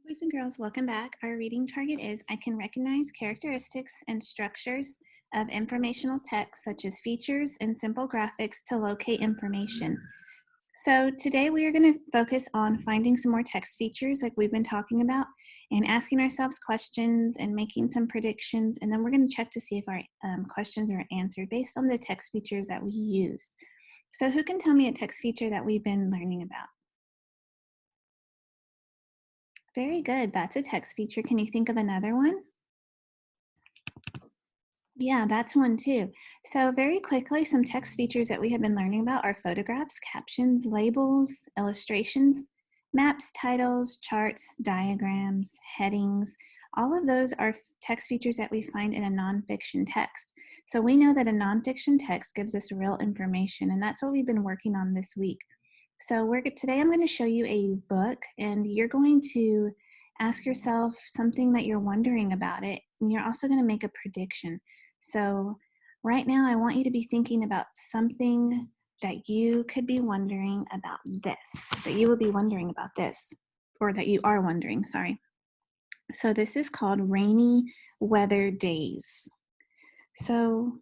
Boys and girls, welcome back. Our reading target is I can recognize characteristics and structures of informational text such as features and simple graphics to locate information. So today we are going to focus on finding some more text features like we've been talking about and asking ourselves questions and making some predictions, and then we're going to check to see if our questions are answered based on the text features that we used. So who can tell me a text feature that we've been learning about? Very good. That's a text feature. Can you think of another one? Yeah, that's one too. So very quickly, some text features that we have been learning about are photographs, captions, labels, illustrations, maps, titles, charts, diagrams, headings. All of those are text features that we find in a nonfiction text. So we know that a nonfiction text gives us real information, and that's what we've been working on this week. So today I'm going to show you a book, and you're going to ask yourself something that you're wondering about it, and you're also going to make a prediction. So right now I want you to be thinking about something that you could be wondering about that you will be wondering about this, or that you are wondering, sorry. So this is called Rainy Weather Days. So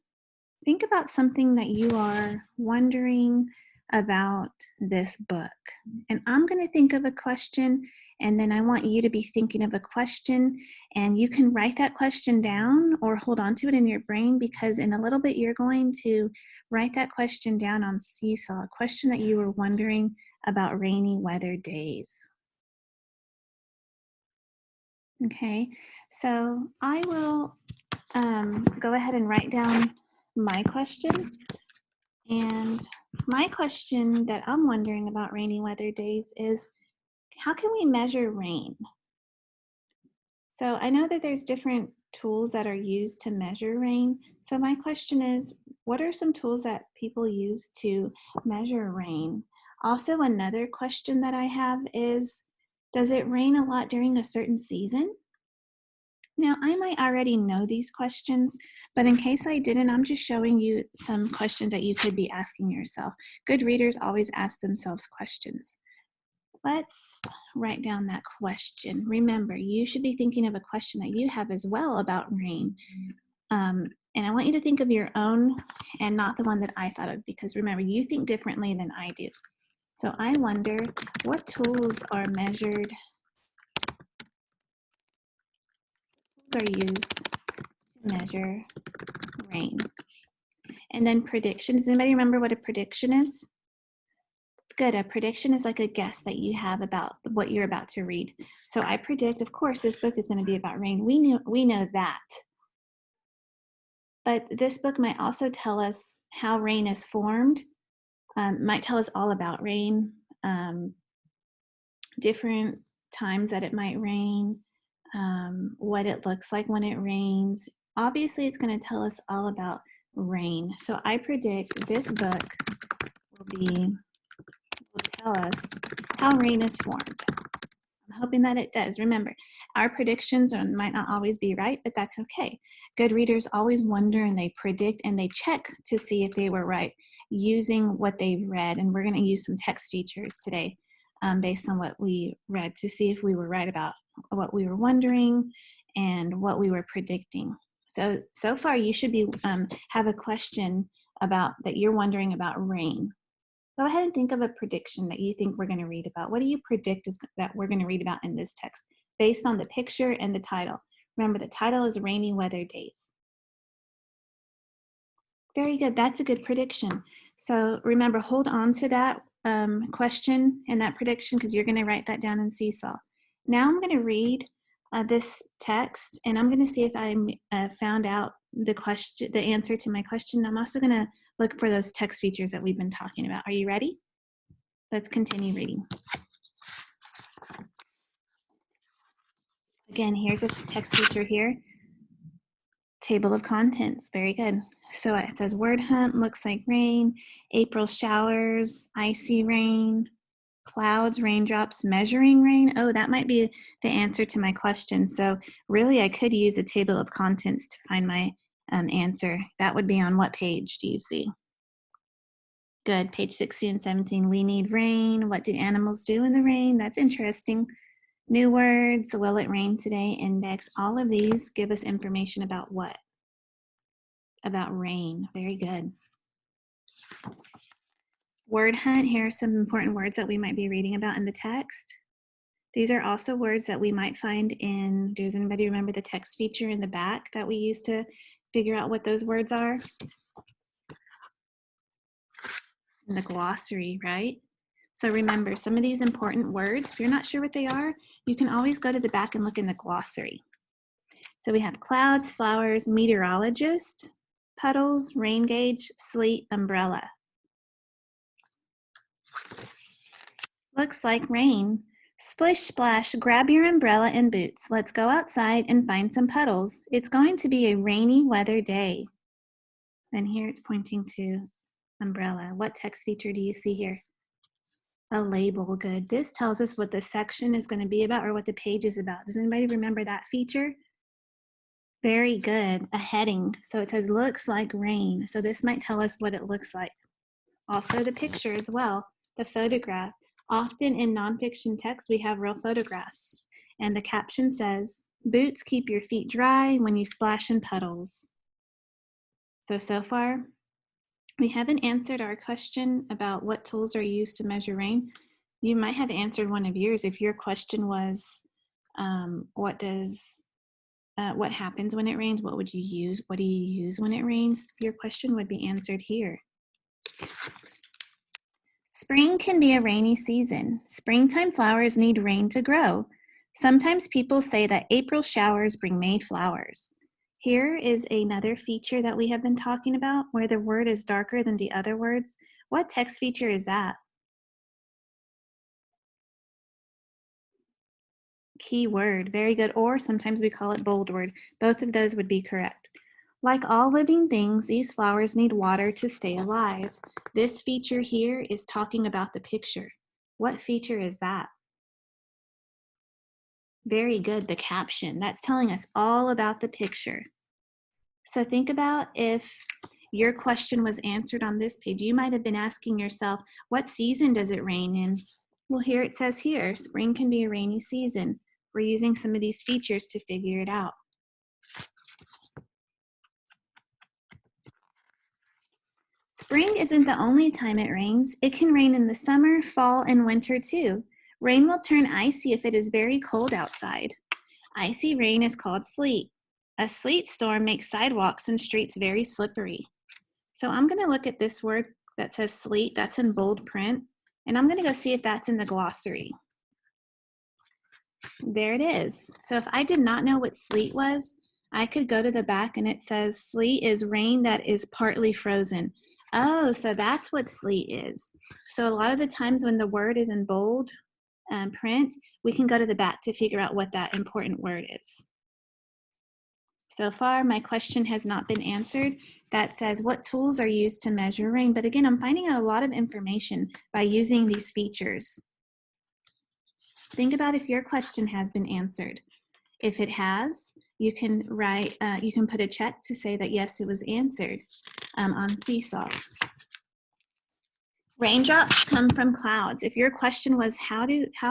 think about something that you are wondering about this book. And I'm going to think of a question, and then I want you to be thinking of a question, and you can write that question down or hold on to it in your brain, because in a little bit you're going to write that question down on Seesaw, a question that you were wondering about rainy weather days. Okay, so I will go ahead and write down my question. And my question that I'm wondering about rainy weather days is, how can we measure rain? So I know that there's different tools that are used to measure rain. So my question is, what are some tools that people use to measure rain? Also, another question that I have is, does it rain a lot during a certain season? Now, I might already know these questions, but in case I didn't, I'm just showing you some questions that you could be asking yourself. Good readers always ask themselves questions. Let's write down that question. Remember, you should be thinking of a question that you have as well about rain. And I want you to think of your own and not the one that I thought of, because remember, you think differently than I do. So I wonder, what tools are used to measure rain? And then predictions. Does anybody remember what a prediction is? Good. A prediction is like a guess that you have about what you're about to read. So I predict, of course, this book is going to be about rain. We know that. But this book might also tell us how rain is formed, might tell us all about rain, different times that it might rain, what it looks like when it rains. Obviously, it's going to tell us all about rain. So I predict this book will tell us how rain is formed. I'm hoping that it does. Remember, our predictions might not always be right, but that's okay. Good readers always wonder, and they predict, and they check to see if they were right using what they've read. And we're going to use some text features today based on what we read to see if we were right about what we were wondering and what we were predicting. So far, you should be have a question about that you're wondering about rain. Go ahead and think of a prediction that you think we're going to read about. What do you predict that we're going to read about in this text based on the picture and the title? Remember, the title is Rainy Weather Days. Very good. That's a good prediction. So remember, hold on to that question and that prediction, because you're going to write that down in Seesaw. Now I'm going to read this text, and I'm going to see if I found out the answer to my question. I'm also going to look for those text features that we've been talking about. Are you ready? Let's continue reading. Again, here's a text feature here. Table of contents, very good. So it says word hunt, looks like rain, April showers, icy rain, clouds, raindrops, measuring rain. Oh, that might be the answer to my question. So really I could use the table of contents to find my answer. That would be on what page do you see? Good, page 16 and 17. We need rain. What do animals do in the rain? That's interesting. New words, will it rain today, index, all of these give us information about what? About rain. Very good. Word hunt, here are some important words that we might be reading about in the text. These are also words that we might find in, does anybody remember the text feature in the back that we use to figure out what those words are? In the glossary, right? So remember, some of these important words, if you're not sure what they are, you can always go to the back and look in the glossary. So we have clouds, flowers, meteorologist, puddles, rain gauge, sleet, umbrella. Looks like rain. Splish splash, grab your umbrella and boots. Let's go outside and find some puddles. It's going to be a rainy weather day. And here it's pointing to umbrella. What text feature do you see here? A label, good. This tells us what the section is going to be about or what the page is about. Does anybody remember that feature? Very good, a heading. So it says looks like rain. So this might tell us what it looks like. Also the picture as well, the photograph. Often in nonfiction text, we have real photographs. And the caption says, boots keep your feet dry when you splash in puddles. So far, we haven't answered our question about what tools are used to measure rain. You might have answered one of yours if your question was, what happens when it rains? What would you use? What do you use when it rains? Your question would be answered here. Spring can be a rainy season. Springtime flowers need rain to grow. Sometimes people say that April showers bring May flowers. Here is another feature that we have been talking about where the word is darker than the other words. What text feature is that? Keyword, very good, or sometimes we call it bold word. Both of those would be correct. Like all living things, these flowers need water to stay alive. This feature here is talking about the picture. What feature is that? Very good, the caption. That's telling us all about the picture. So think about if your question was answered on this page. You might have been asking yourself, what season does it rain in? Well, here it says here, spring can be a rainy season. We're using some of these features to figure it out. Spring isn't the only time it rains. It can rain in the summer, fall, and winter too. Rain will turn icy if it is very cold outside. Icy rain is called sleet. A sleet storm makes sidewalks and streets very slippery. So I'm going to look at this word that says sleet, that's in bold print, and I'm going to go see if that's in the glossary. There it is. So if I did not know what sleet was, I could go to the back and it says sleet is rain that is partly frozen. Oh, so that's what sleet is. So a lot of the times when the word is in bold print, we can go to the back to figure out what that important word is. So far, my question has not been answered. That says, what tools are used to measure rain? But again, I'm finding out a lot of information by using these features. Think about if your question has been answered. If it has, you can write, you can put a check to say that yes, it was answered on Seesaw. Raindrops come from clouds. If your question was how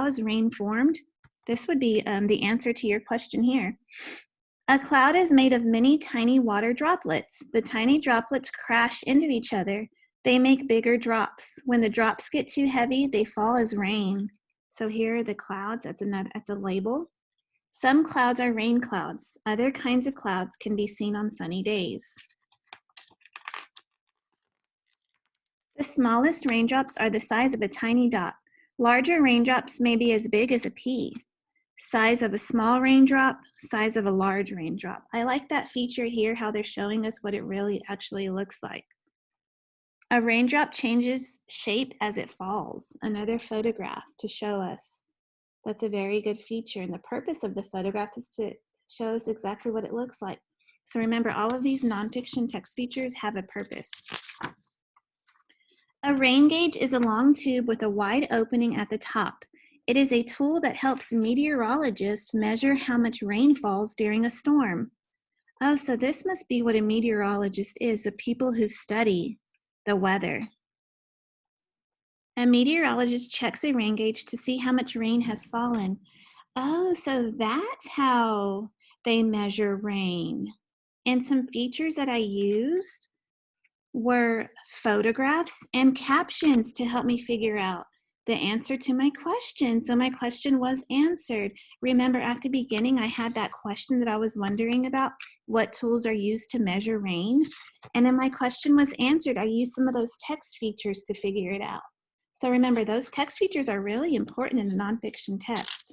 is rain formed? This would be the answer to your question here. A cloud is made of many tiny water droplets. The tiny droplets crash into each other. They make bigger drops. When the drops get too heavy, they fall as rain. So here are the clouds. That's a label. Some clouds are rain clouds. Other kinds of clouds can be seen on sunny days. The smallest raindrops are the size of a tiny dot. Larger raindrops may be as big as a pea. Size of a small raindrop, size of a large raindrop. I like that feature here, how they're showing us what it really actually looks like. A raindrop changes shape as it falls. Another photograph to show us. That's a very good feature. And the purpose of the photograph is to show us exactly what it looks like. So remember, all of these nonfiction text features have a purpose. A rain gauge is a long tube with a wide opening at the top. It is a tool that helps meteorologists measure how much rain falls during a storm. Oh, so this must be what a meteorologist is, the people who study the weather. A meteorologist checks a rain gauge to see how much rain has fallen. Oh, so that's how they measure rain. And some features that I used were photographs and captions to help me figure out the answer to my question. So my question was answered. Remember at the beginning, I had that question that I was wondering about, what tools are used to measure rain? And then my question was answered. I used some of those text features to figure it out. So remember, those text features are really important in a nonfiction text.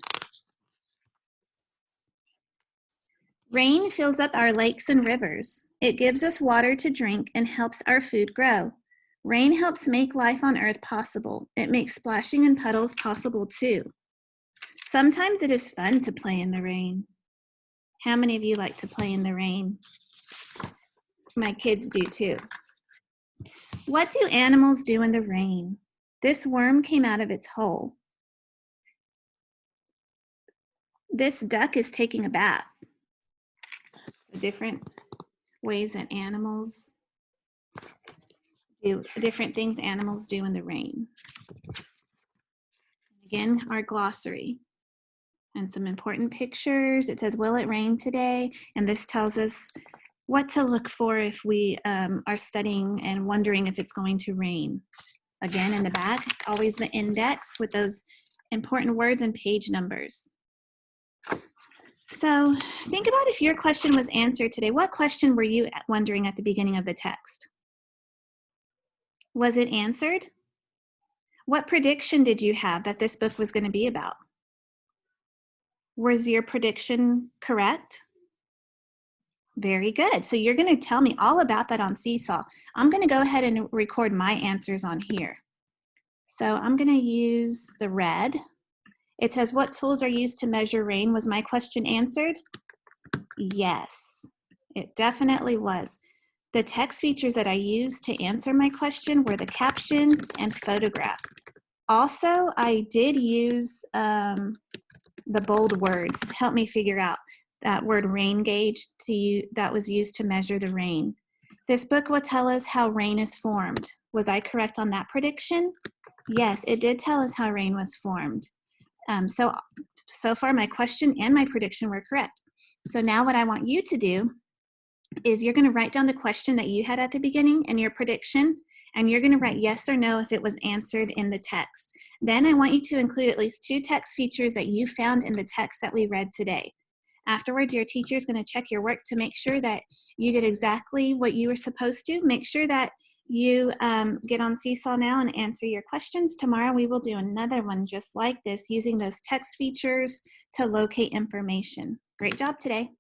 Rain fills up our lakes and rivers. It gives us water to drink and helps our food grow. Rain helps make life on earth possible. It makes splashing in puddles possible too. Sometimes it is fun to play in the rain. How many of you like to play in the rain? My kids do too. What do animals do in the rain? This worm came out of its hole. This duck is taking a bath. Different ways that animals do, different things animals do in the rain. Again, our glossary and some important pictures. It says, will it rain today? And this tells us what to look for if we are studying and wondering if it's going to rain. Again, in the back, it's always the index with those important words and page numbers. So think about if your question was answered today. What question were you wondering at the beginning of the text? Was it answered? What prediction did you have that this book was going to be about? Was your prediction correct? Very good. So you're going to tell me all about that on Seesaw. I'm going to go ahead and record my answers on here. So I'm going to use the red. It says, what tools are used to measure rain? Was my question answered? Yes, it definitely was. The text features that I used to answer my question were the captions and photograph. Also, I did use the bold words to help me figure out that word rain gauge that was used to measure the rain. This book will tell us how rain is formed. Was I correct on that prediction? Yes, it did tell us how rain was formed. So far my question and my prediction were correct. So now what I want you to do is you're going to write down the question that you had at the beginning and your prediction, and you're going to write yes or no if it was answered in the text. Then I want you to include at least 2 text features that you found in the text that we read today. Afterwards, your teacher is going to check your work to make sure that you did exactly what you were supposed to. Make sure that you get on Seesaw now and answer your questions. Tomorrow we will do another one just like this using those text features to locate information. Great job today.